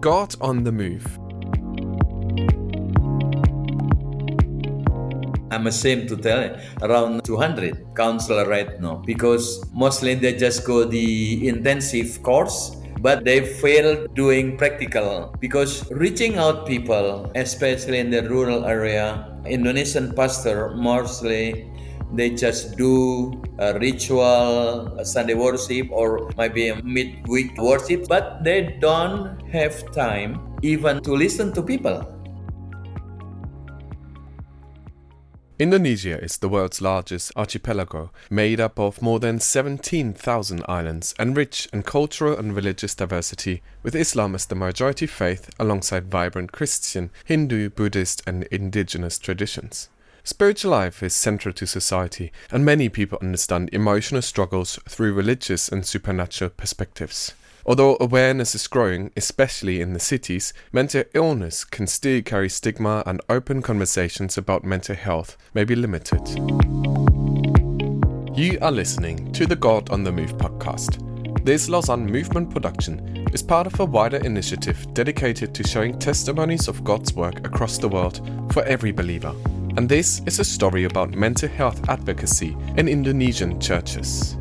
God on the Move. I'm ashamed to tell it, around 200 counselor right now because mostly they just go the intensive course but they fail doing practical because reaching out people, especially in the rural area, Indonesian pastor mostly they just do a ritual, a Sunday worship, or maybe a midweek worship, but they don't have time even to listen to people. Indonesia is the world's largest archipelago, made up of more than 17,000 islands and rich in cultural and religious diversity, with Islam as the majority faith alongside vibrant Christian, Hindu, Buddhist and indigenous traditions. Spiritual life is central to society, and many people understand emotional struggles through religious and supernatural perspectives. Although awareness is growing, especially in the cities, mental illness can still carry stigma and open conversations about mental health may be limited. You are listening to the God on the Move podcast. This Lausanne movement production is part of a wider initiative dedicated to showing testimonies of God's work across the world for every believer. And this is a story about mental health advocacy in Indonesian churches.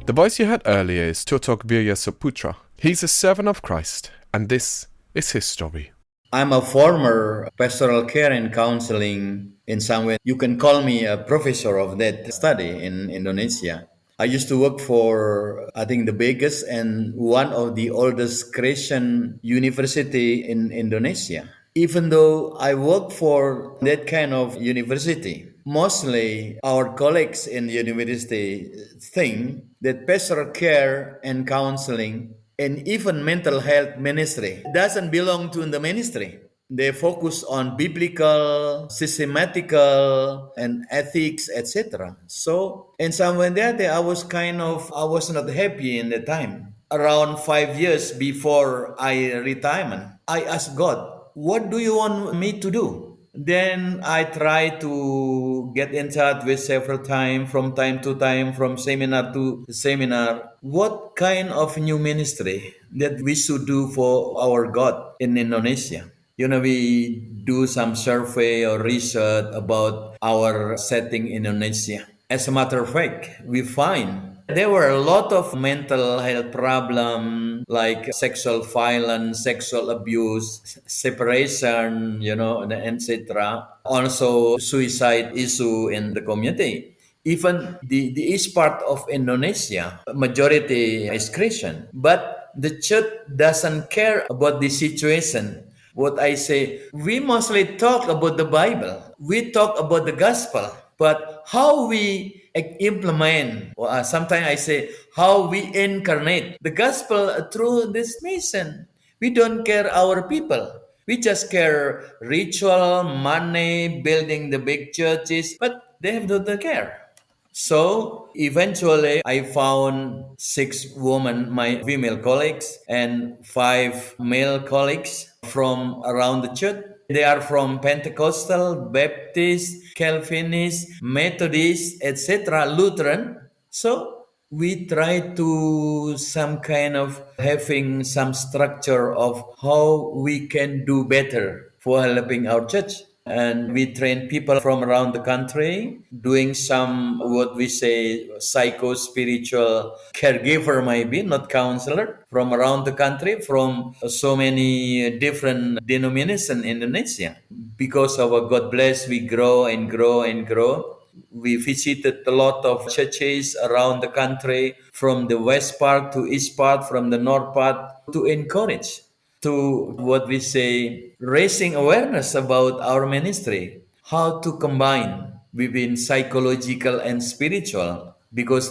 The voice you heard earlier is Tutok Virya Saputra. He's a servant of Christ, and this is his story. I'm a former pastoral care and counseling in some way. You can call me a professor of that study in Indonesia. I used to work for, I think, the biggest and one of the oldest Christian university in Indonesia. Even though I work for that kind of university, mostly our colleagues in the university think that pastoral care and counseling and even mental health ministry doesn't belong to the ministry. They focus on biblical, systematical, and ethics, etc. So, in some way that I was not happy in the time. Around 5 years before I retirement, I asked God, what do you want me to do? Then I try to get in touch with several times, from time to time, from seminar to seminar. What kind of new ministry that we should do for our God in Indonesia? We do some survey or research about our setting in Indonesia. As a matter of fact, we find there were a lot of mental health problems like sexual violence, sexual abuse, separation, and etc. Also, suicide issue in the community. Even the east part of Indonesia, majority is Christian, but the church doesn't care about the situation. What I say, we mostly talk about the Bible. We talk about the gospel, but how we implement, sometimes I say, how we incarnate the gospel through this mission. We don't care our people. We just care ritual, money, building the big churches, but they have not care. So eventually, I found 6 women, my female colleagues, and 5 male colleagues from around the church. They are from Pentecostal, Baptist, Calvinist, Methodist, etc., Lutheran. So we try to some kind of having some structure of how we can do better for helping our church. And we train people from around the country doing some what we say psycho spiritual caregiver, maybe not counselor, from around the country, from so many different denominations in Indonesia. Because of our God bless, we grow and grow and grow. We visited a lot of churches around the country, from the west part to east part, from the north part, to encourage, to what we say, raising awareness about our ministry, how to combine between psychological and spiritual, because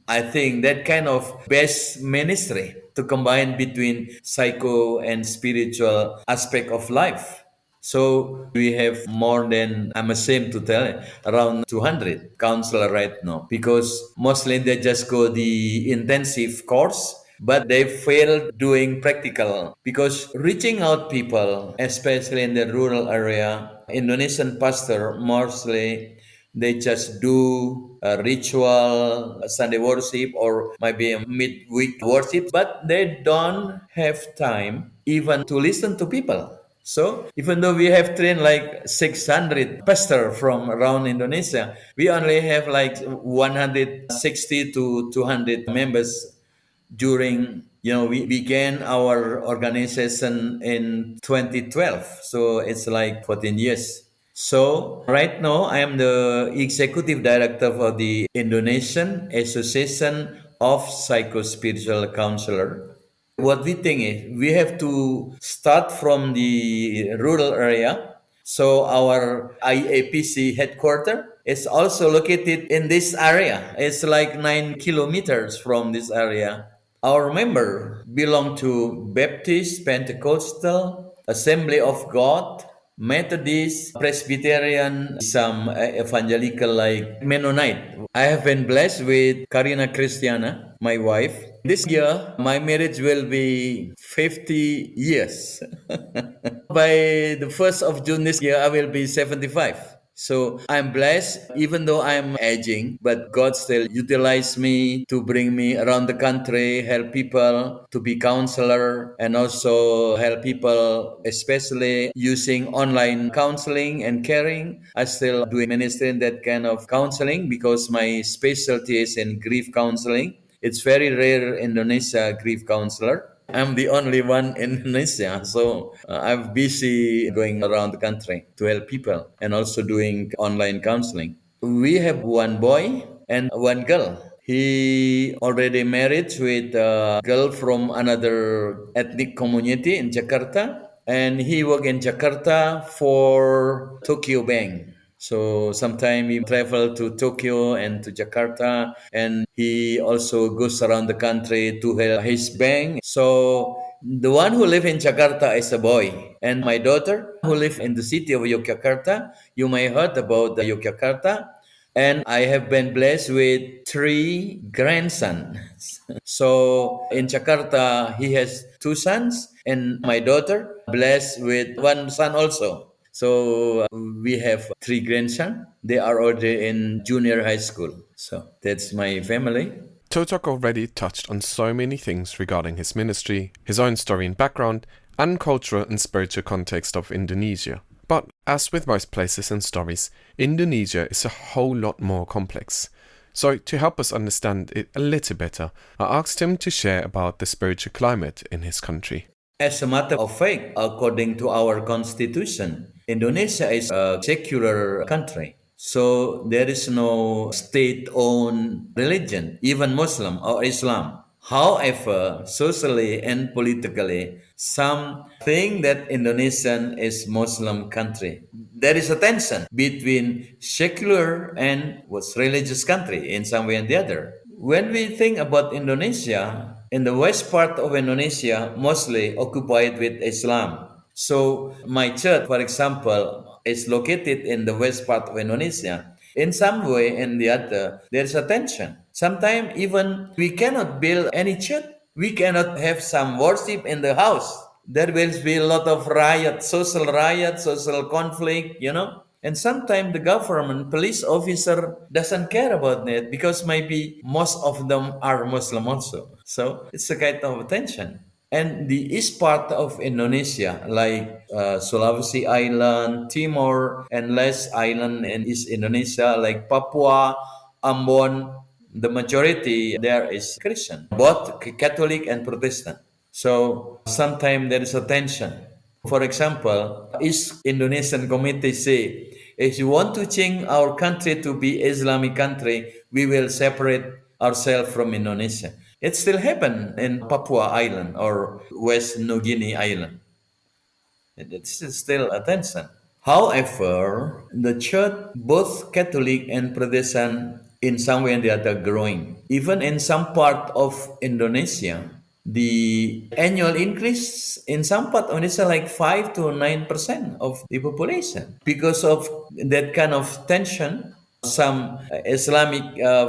I think that kind of best ministry to combine between psycho and spiritual aspect of life. So we have more than, I'm ashamed to tell it, around 200 counselor right now, because mostly they just go the intensive course, but they fail doing practical because reaching out people, especially in the rural area, Indonesian pastor mostly They just do a ritual Sunday worship or maybe a midweek worship, but they don't have time even to listen to people. So even though we have trained like 600 pastors from around Indonesia, we only have like 160 to 200 members during, we began our organization in 2012, so it's like 14 years. So right now I am the executive director for the Indonesian Association of Psychospiritual Counselor. What we think is we have to start from the rural area. So our IAPC headquarters is also located in this area. It's like 9 kilometers from this area. Our member belong to Baptist, Pentecostal, Assembly of God, Methodist, Presbyterian, some evangelical like Mennonite. I have been blessed with Karina Christiana, my wife. This year, my marriage will be 50 years. By the 1st of June this year, I will be 75. So I'm blessed, even though I'm aging, but God still utilized me to bring me around the country, help people to be counselor, and also help people, especially using online counseling and caring. I still do ministry in that kind of counseling because my specialty is in grief counseling. It's very rare in Indonesia grief counselor. I'm the only one in Indonesia, so I'm busy going around the country to help people and also doing online counseling. We have one boy and one girl. He already married with a girl from another ethnic community in Jakarta, and he work in Jakarta for Tokyo Bank. So sometimes he travel to Tokyo and to Jakarta, and he also goes around the country to help his bank. So the one who live in Jakarta is a boy, and my daughter who live in the city of Yogyakarta. You may heard about the Yogyakarta, and I have been blessed with three grandsons. So in Jakarta, he has two sons, and my daughter blessed with one son also. So we have three grandsons. They are already in junior high school. So that's my family. Totok already touched on so many things regarding his ministry, his own story and background, and cultural and spiritual context of Indonesia. But as with most places and stories, Indonesia is a whole lot more complex. So to help us understand it a little better, I asked him to share about the spiritual climate in his country. As a matter of fact, according to our constitution, Indonesia is a secular country. So there is no state-owned religion, even Muslim or Islam. However, socially and politically, some think that Indonesian is Muslim country. There is a tension between secular and what's religious country in some way and the other. When we think about Indonesia, in the west part of Indonesia, mostly occupied with Islam. So my church, for example, is located in the west part of Indonesia. In some way and the other, there's a tension. Sometimes even we cannot build any church. We cannot have some worship in the house. There will be a lot of riot, social conflict. And sometimes the government, police officer doesn't care about that because maybe most of them are Muslim also. So it's a kind of tension. And the east part of Indonesia, like Sulawesi Island, Timor, and less island in East Indonesia, like Papua, Ambon, the majority there is Christian, both Catholic and Protestant. So sometimes there is a tension. For example, East Indonesian committee say, if you want to change our country to be Islamic country, we will separate ourselves from Indonesia. It still happen in Papua Island or West New Guinea Island. It's still a tension. However, the church, both Catholic and Protestant, in some way or the other, growing. Even in some part of Indonesia, the annual increase in some part of Indonesia like 5 to 9% of the population. Because of that kind of tension, some Islamic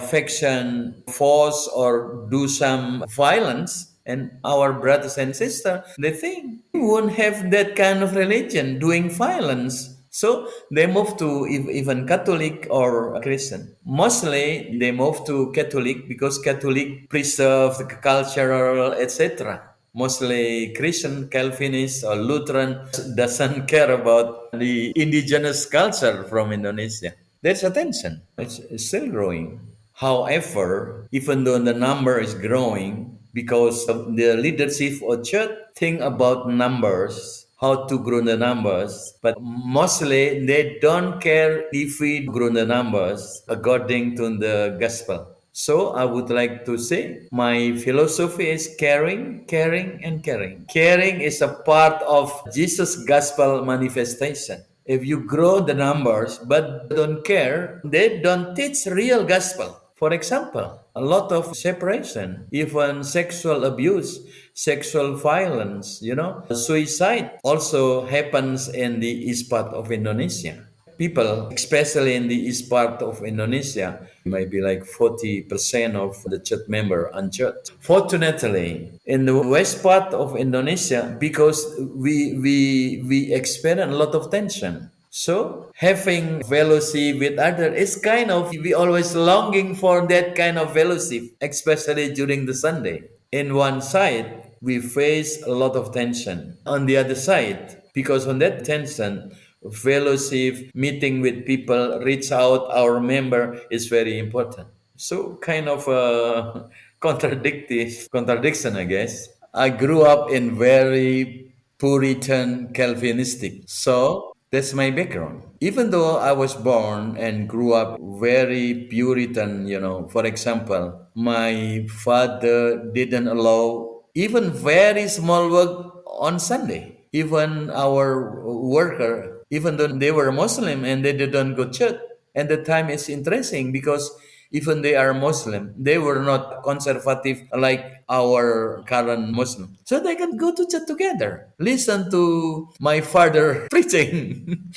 faction force or do some violence, and our brothers and sisters, they think we won't have that kind of religion doing violence. So they move to even Catholic or Christian. Mostly they move to Catholic because Catholic preserve the cultural, etc. Mostly Christian, Calvinist, or Lutheran doesn't care about the indigenous culture from Indonesia. There's a tension. It's still growing. However, even though the number is growing, because of the leadership of church think about numbers, how to grow the numbers, but mostly they don't care if we grow the numbers according to the gospel. So I would like to say my philosophy is caring, caring, and caring. Caring is a part of Jesus' gospel manifestation. If you grow the numbers but don't care, they don't teach real gospel. For example, a lot of separation, even sexual abuse, sexual violence, suicide also happens in the east part of Indonesia. People, especially in the east part of Indonesia, maybe like 40% of the church member unchurched. Fortunately, in the west part of Indonesia, because we experience a lot of tension. So having fellowship with others is kind of we always longing for that kind of fellowship, especially during the Sunday. In one side, we face a lot of tension. On the other side, because on that tension, fellowship, meeting with people, reach out our member is very important. So kind of a contradiction, I guess. I grew up in very Puritan Calvinistic. So that's my background. Even though I was born and grew up very Puritan, for example, my father didn't allow even very small work on Sunday. Even our worker, even though they were Muslim and they didn't go church, and the time is interesting because even they are Muslim, they were not conservative like our current Muslim. So they can go to church together, listen to my father preaching.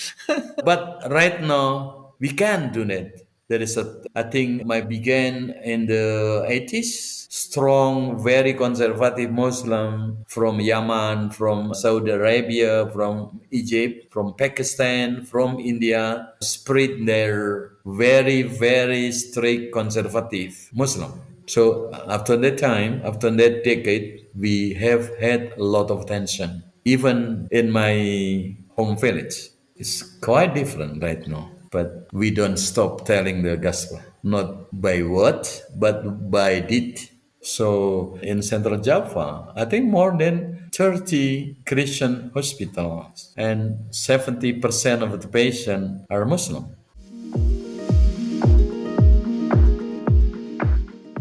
But right now, we can't do that. There is I think I began in the 80s. Strong, very conservative Muslim from Yemen, from Saudi Arabia, from Egypt, from Pakistan, from India, spread their very, very strict conservative Muslim. So after that time, after that decade, we have had a lot of tension, even in my home village. It's quite different right now, but we don't stop telling the gospel, not by word, but by deed. So in Central Java, I think more than 30 Christian hospitals and 70% of the patients are Muslim.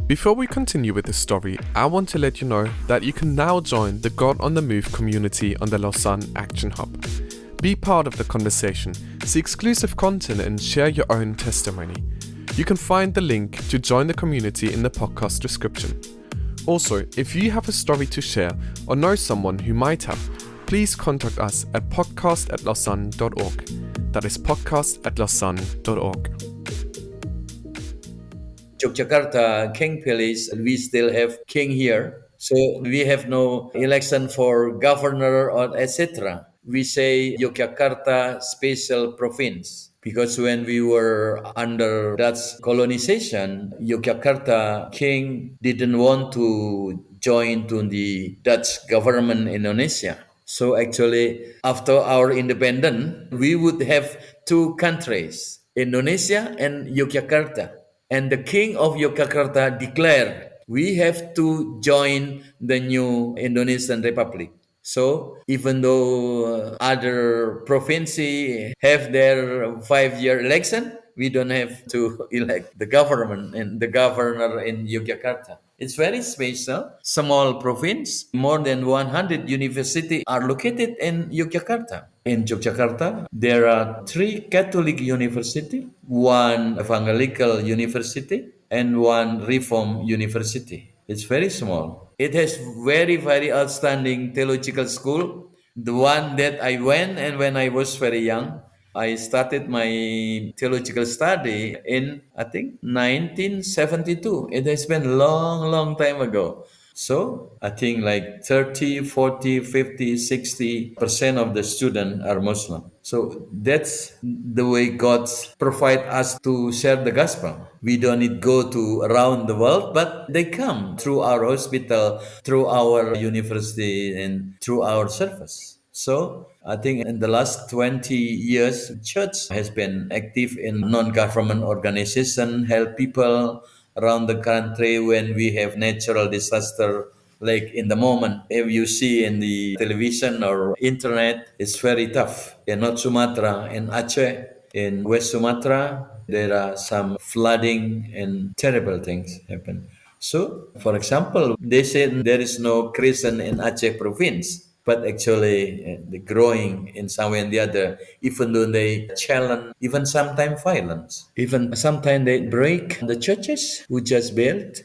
Before we continue with this story, I want to let you know that you can now join the God on the Move community on the Lausanne Action Hub. Be part of the conversation, see exclusive content, and share your own testimony. You can find the link to join the community in the podcast description. Also, if you have a story to share or know someone who might have, please contact us at podcast@lausanne.org. That is podcast@lausanne.org. Yogyakarta, King Palace, we still have king here. So we have no election for governor or etc. We say Yogyakarta special province because when we were under Dutch colonization, Yogyakarta king didn't want to join to the Dutch government in Indonesia. So actually, after our independence, we would have two countries, Indonesia and Yogyakarta. And the king of Yogyakarta declared, we have to join the new Indonesian Republic. So even though other provinces have their 5-year election, we don't have to elect the government and the governor in Yogyakarta. It's very special. Small province, more than 100 universities are located in Yogyakarta. In Yogyakarta, there are 3 Catholic university, 1 evangelical university, and 1 Reform university. It's very small. It has very, very outstanding theological school. The one that I went and when I was very young, I started my theological study in, I think, 1972. It has been long, long time ago. So I think like 30, 40, 50, 60% of the students are Muslim. So that's the way God provide us to share the gospel. We don't need go to around the world, but they come through our hospital, through our university, and through our service. So I think in the last 20 years, church has been active in non-government organization, help people around the country when we have natural disaster. Like in the moment, if you see in the television or internet, it's very tough. In North Sumatra, in Aceh, in West Sumatra, there are some flooding and terrible things happen. So, for example, they said there is no Christian in Aceh province, but actually they're growing in some way and the other, even though they challenge, even sometimes violence. Even sometimes they break the churches we just built.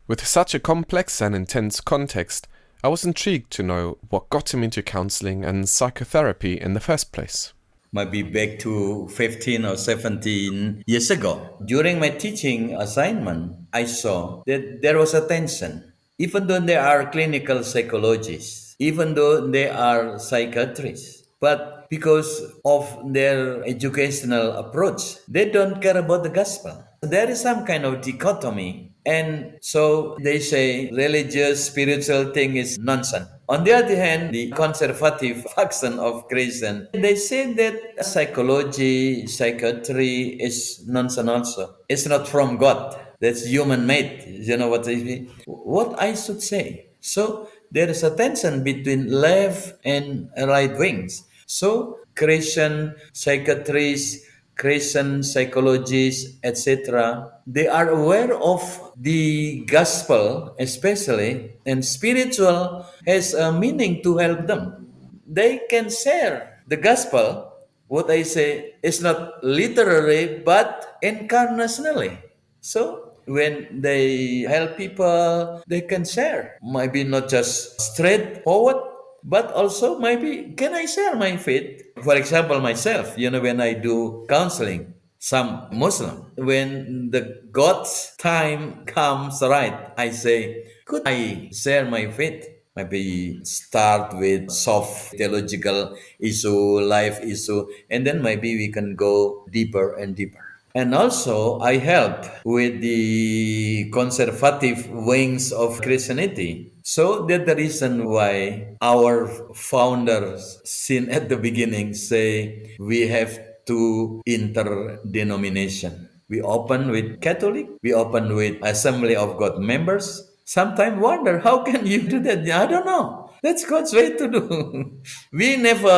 With such a complex and intense context, I was intrigued to know what got him into counseling and psychotherapy in the first place. Might be back to 15 or 17 years ago. During my teaching assignment, I saw that there was a tension. Even though they are clinical psychologists, even though they are psychiatrists, but because of their educational approach, they don't care about the gospel. There is some kind of dichotomy. And so they say religious, spiritual thing is nonsense. On the other hand, the conservative faction of Christian, they say that psychology, psychiatry is nonsense also. It's not from God. That's human made. You know what I mean? What I should say. So there is a tension between left and right wings. So Christian psychiatrists, Christian psychologists, etc., they are aware of the gospel, especially, and spiritual has a meaning to help them. They can share the gospel. What I say is not literally, but incarnationally. So when they help people, they can share. Maybe not just straightforward, but also maybe can I share my faith? For example, myself, when I do counseling, some Muslim, when the God's time comes right, I say, could I share my faith? Maybe start with soft theological issue, life issue, and then maybe we can go deeper and deeper. And also, I help with the conservative wings of Christianity. So that's the reason why our founders, sin at the beginning, say we have to interdenomination. We open with Catholic, we open with Assembly of God members. Sometimes wonder, how can you do that? I don't know. That's God's way to do. We never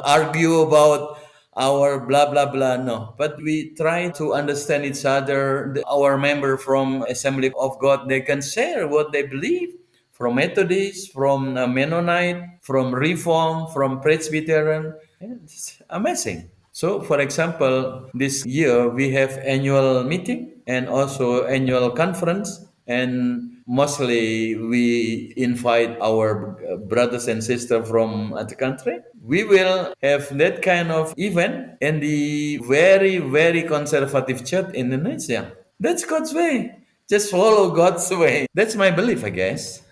argue about our blah blah blah, no, but we try to understand each other. Our member from Assembly of God, they can share what they believe from Methodist, from Mennonite, from Reform, from Presbyterian. It's amazing. So for example, this year we have annual meeting and also annual conference, and mostly we invite our brothers and sisters from the country. We will have that kind of event in the very, very conservative church in Indonesia. That's God's way. Just follow God's way. That's my belief, I guess.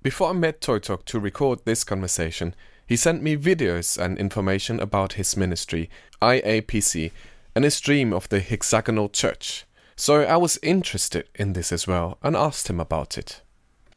Before I met Toitok to record this conversation, he sent me videos and information about his ministry, IAPC, and his dream of the hexagonal church. So I was interested in this as well and asked him about it.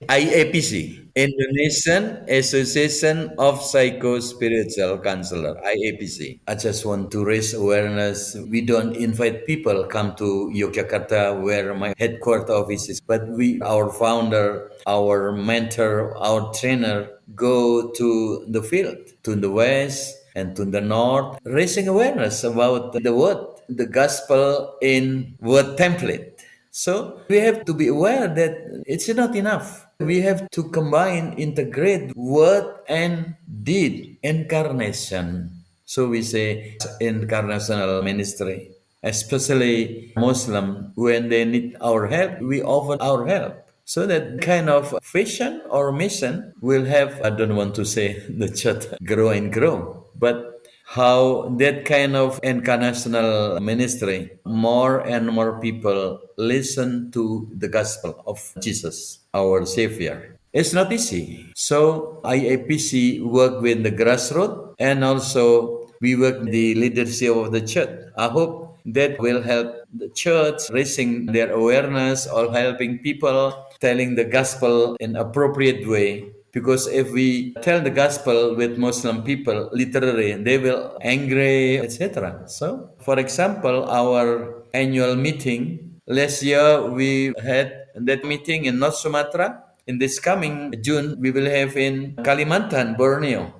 IAPC, Indonesian Association of Psycho-Spiritual Counselor, IAPC. I just want to raise awareness. We don't invite people come to Yogyakarta where my headquarter office is, but our founder, our mentor, our trainer, go to the field, to the west and to the north, raising awareness about the word, the gospel in word template. So we have to be aware that it's not enough. We have to combine, integrate word and deed, incarnation. So we say incarnational ministry, especially Muslim, when they need our help, we offer our help. So that kind of vision or mission will have, I don't want to say the church grow and grow, but how that kind of incarnational ministry, more and more people listen to the gospel of Jesus, our Savior. It's not easy. So IAPC work with the grassroots, and also we work with the leadership of the church. I hope that will help the church raising their awareness or helping people telling the gospel in appropriate way, because if we tell the gospel with Muslim people literally, they will angry, etc. So for example, our annual meeting last year, we had that meeting in North Sumatra. In this coming June, we will have in Kalimantan, Borneo.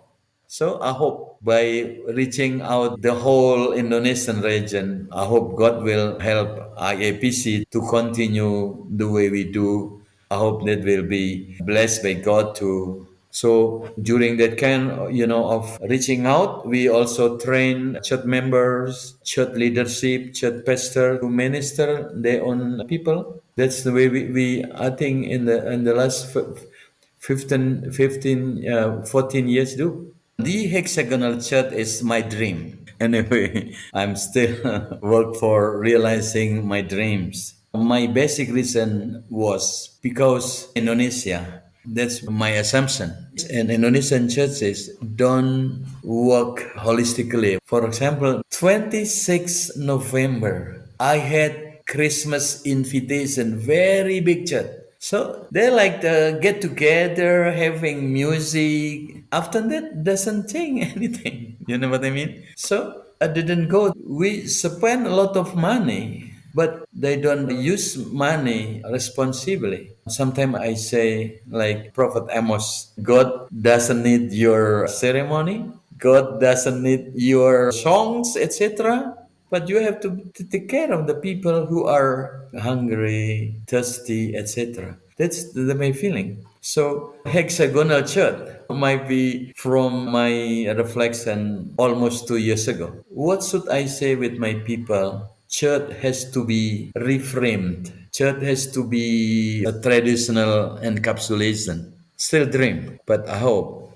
So I hope by reaching out the whole Indonesian region, I hope God will help IAPC to continue the way we do. I hope that will be blessed by God too. So during that kind, of reaching out, we also train church members, church leadership, church pastor to minister their own people. That's the way we I think in the last 14 years do. The hexagonal church is my dream. Anyway, I'm still work for realizing my dreams. My basic reason was because Indonesia. That's my assumption. And Indonesian churches don't work holistically. For example, 26 November, I had Christmas invitation, very big church. So they like to get together, having music. After that, doesn't change anything. You know what I mean? So I didn't go. We spend a lot of money, but they don't use money responsibly. Sometimes I say, like Prophet Amos, God doesn't need your ceremony. God doesn't need your songs, etc. But you have to take care of the people who are hungry, thirsty, etc. That's my feeling. So hexagonal church might be from my reflection almost 2 years ago. What should I say with my people? Church has to be reframed. Church has to be a traditional encapsulation. Still dream, but I hope.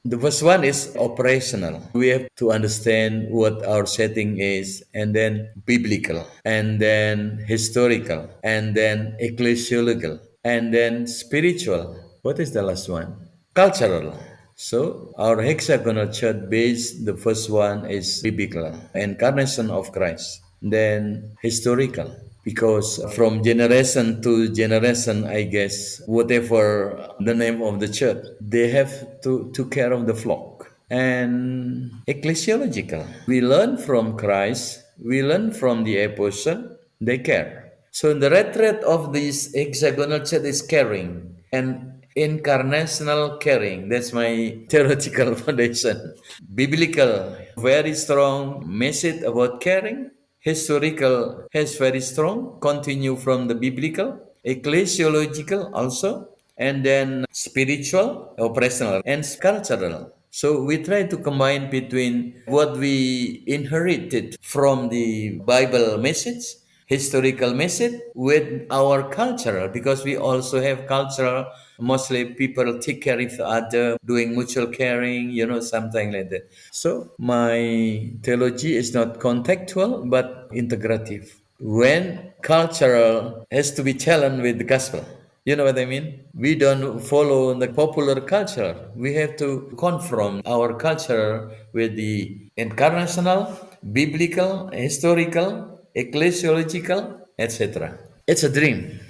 The first one is operational. We have to understand what our setting is, and then biblical, and then historical, and then ecclesiological, and then spiritual. What is the last one? Cultural. So our hexagonal church base, the first one is biblical, incarnation of Christ. Then historical, because from generation to generation, I guess, whatever the name of the church, they have to care of the flock. And ecclesiological, we learn from Christ, we learn from the apostle, they care. So the retreat of this hexagonal church is caring and incarnational caring. That's my theoretical foundation. Biblical, very strong message about caring. Historical has very strong, continue from the biblical. Ecclesiological also. And then spiritual, operational, and cultural. So we try to combine between what we inherited from the Bible message, historical message, with our cultural, because we also have cultural. Mostly people take care of each other, doing mutual caring, something like that. So my theology is not contextual but integrative. When cultural has to be challenged with the gospel. You know what I mean? We don't follow the popular culture. We have to confront our culture with the incarnational, biblical, historical, ecclesiological, etc. It's a dream.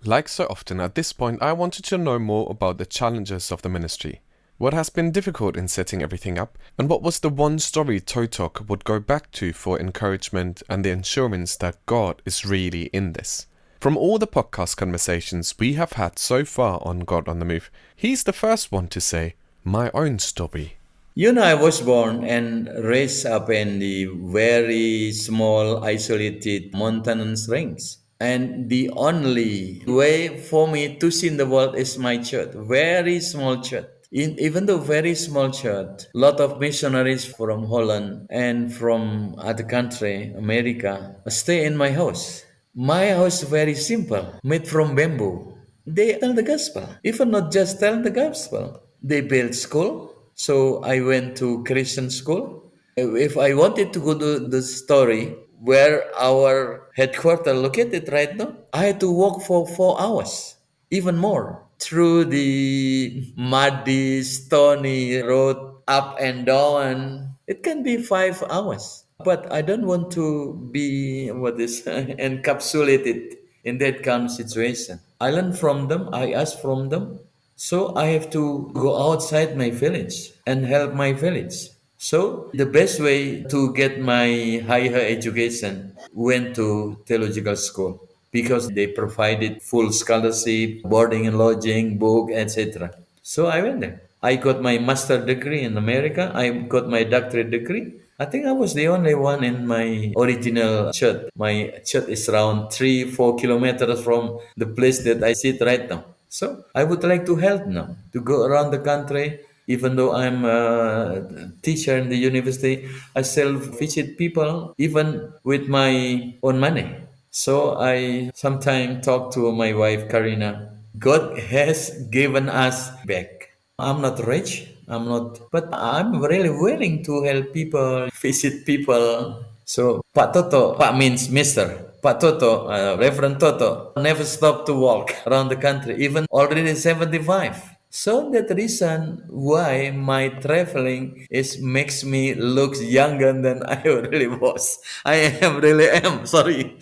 Like so often, at this point, I wanted to know more about the challenges of the ministry. What has been difficult in setting everything up, and what was the one story Totok would go back to for encouragement and the assurance that God is really in this? From all the podcast conversations we have had so far on God on the Move, he's the first one to say, my own story. I was born and raised up in the very small, isolated mountainous range. And the only way for me to see the world is my church, very small church. Even though very small church, lot of missionaries from Holland and from other country, America, stay in my house. My house very simple, made from bamboo. They tell the gospel. Even not just tell the gospel. They build school. So I went to Christian school. If I wanted to go to the story where our headquarters located right now, I had to walk for 4 hours, even more, through the muddy, stony road, up and down. It can be 5 hours. But I don't want to be what is encapsulated in that kind of situation. I learn from them, I ask from them. So I have to go outside my village and help my village. So the best way to get my higher education went to theological school because they provided full scholarship, boarding and lodging, book, etc. So I went there. I got my master degree in America. I got my doctorate degree. I think I was the only one in my original church. My church is around 3-4 kilometers from the place that I sit right now. So I would like to help now to go around the country. Even though I'm a teacher in the university, I still visit people even with my own money. So I sometimes talk to my wife Karina. God has given us back. I'm not rich. I'm not, but I'm really willing to help people, visit people. So Pak Toto, Pak means Mister. Pak Toto, Reverend Toto, never stopped to walk around the country, even already 75. So that reason why my traveling is makes me look younger than I really was. I am really am. Sorry.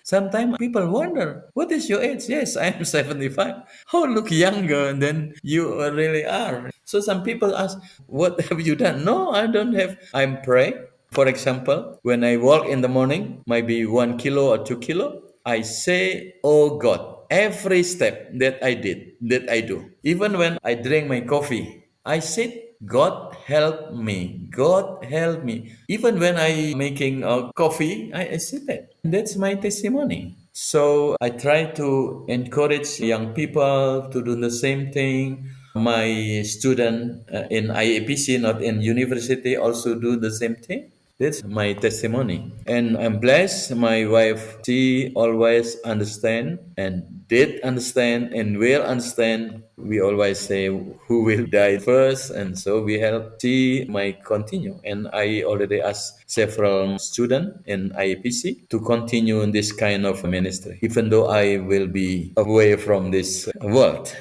Sometimes people wonder, what is your age? Yes, I am 75. How look younger than you really are? So some people ask, what have you done? No, I don't have. I'm praying. For example, when I walk in the morning, maybe 1 kilo or 2 kilo, I say, oh God, every step that I did, that I do. Even when I drink my coffee, I sit, God help me. God help me. Even when I making a coffee, I sit there. That's my testimony. So I try to encourage young people to do the same thing. My student in IAPC, not in university, also do the same thing. That's my testimony. And I'm blessed. My wife, she always understand and did understand and will understand. We always say who will die first. And so we help. She might continue. And I already asked several students in IAPC to continue in this kind of ministry, even though I will be away from this world.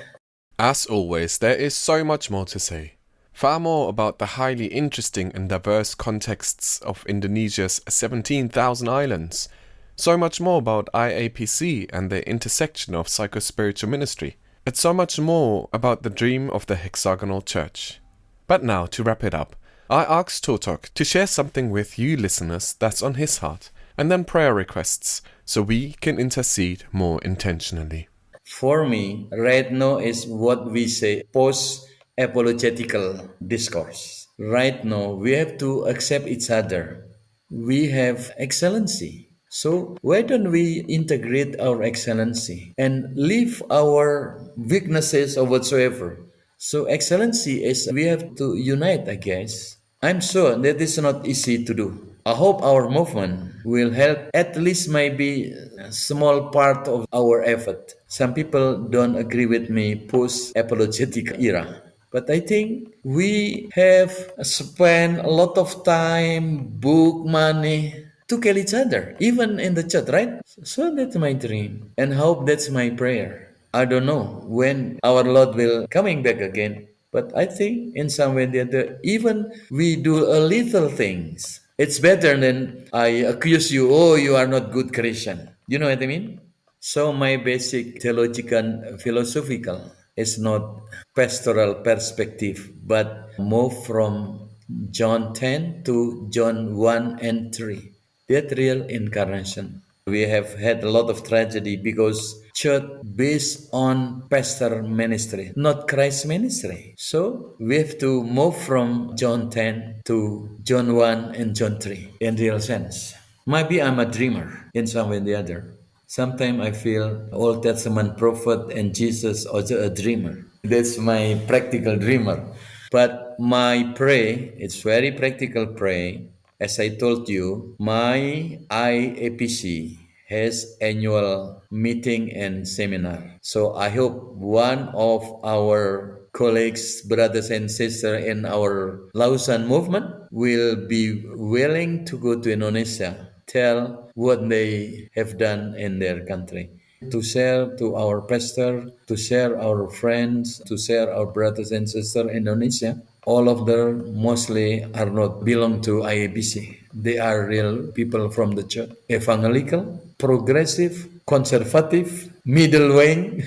As always, there is so much more to say. Far more about the highly interesting and diverse contexts of Indonesia's 17,000 islands. So much more about IAPC and the intersection of psychospiritual ministry. And so much more about the dream of the hexagonal church. But now, to wrap it up, I asked Totok to share something with you listeners that's on his heart, and then prayer requests, so we can intercede more intentionally. For me, right now is what we say post apologetical discourse. Right now, we have to accept each other. We have excellency. So, why don't we integrate our excellency and leave our weaknesses or whatsoever? So, excellency is we have to unite, I guess. I'm sure that is not easy to do. I hope our movement will help at least maybe a small part of our effort. Some people don't agree with me post apologetic era. But I think we have spent a lot of time, book, money to kill each other, even in the church, right? So that's my dream and hope that's my prayer. I don't know when our Lord will coming back again, but I think in some way that even we do a little things, it's better than I accuse you, oh, you are not good Christian. You know what I mean? So my basic theological philosophical is not pastoral perspective, but move from John 10 to John 1 and 3. That real incarnation. We have had a lot of tragedy because church based on pastor ministry, not Christ ministry. So we have to move from John 10 to John 1 and John 3 in real sense. Maybe I'm a dreamer in some way or the other. Sometimes I feel Old Testament prophet and Jesus also a dreamer. That's my practical dreamer. But my pray, it's very practical pray. As I told you, my IAPC has annual meeting and seminar. So I hope one of our colleagues, brothers and sisters in our Lausan movement will be willing to go to Indonesia, tell what they have done in their country, to share to our pastor, to share our friends, to share our brothers and sisters in Indonesia. All of them mostly are not belong to IABC. They are real people from the church. Evangelical, progressive, conservative, middle way.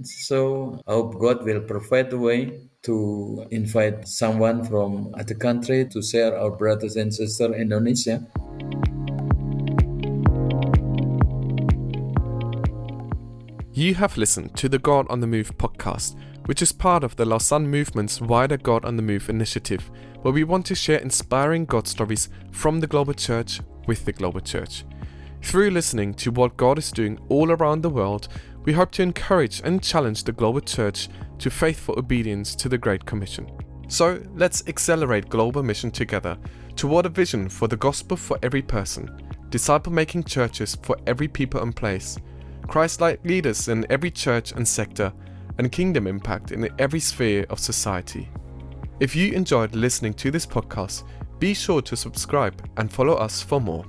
So I hope God will provide a way to invite someone from other country to share our brothers and sisters in Indonesia. You have listened to the God on the Move podcast, which is part of the Lausanne Movement's wider God on the Move initiative, where we want to share inspiring God stories from the global church with the global church. Through listening to what God is doing all around the world, we hope to encourage and challenge the global church to faithful obedience to the Great Commission. So let's accelerate global mission together toward a vision for the gospel for every person, disciple-making churches for every people and place, Christ-like leaders in every church and sector, and kingdom impact in every sphere of society. If you enjoyed listening to this podcast, be sure to subscribe and follow us for more.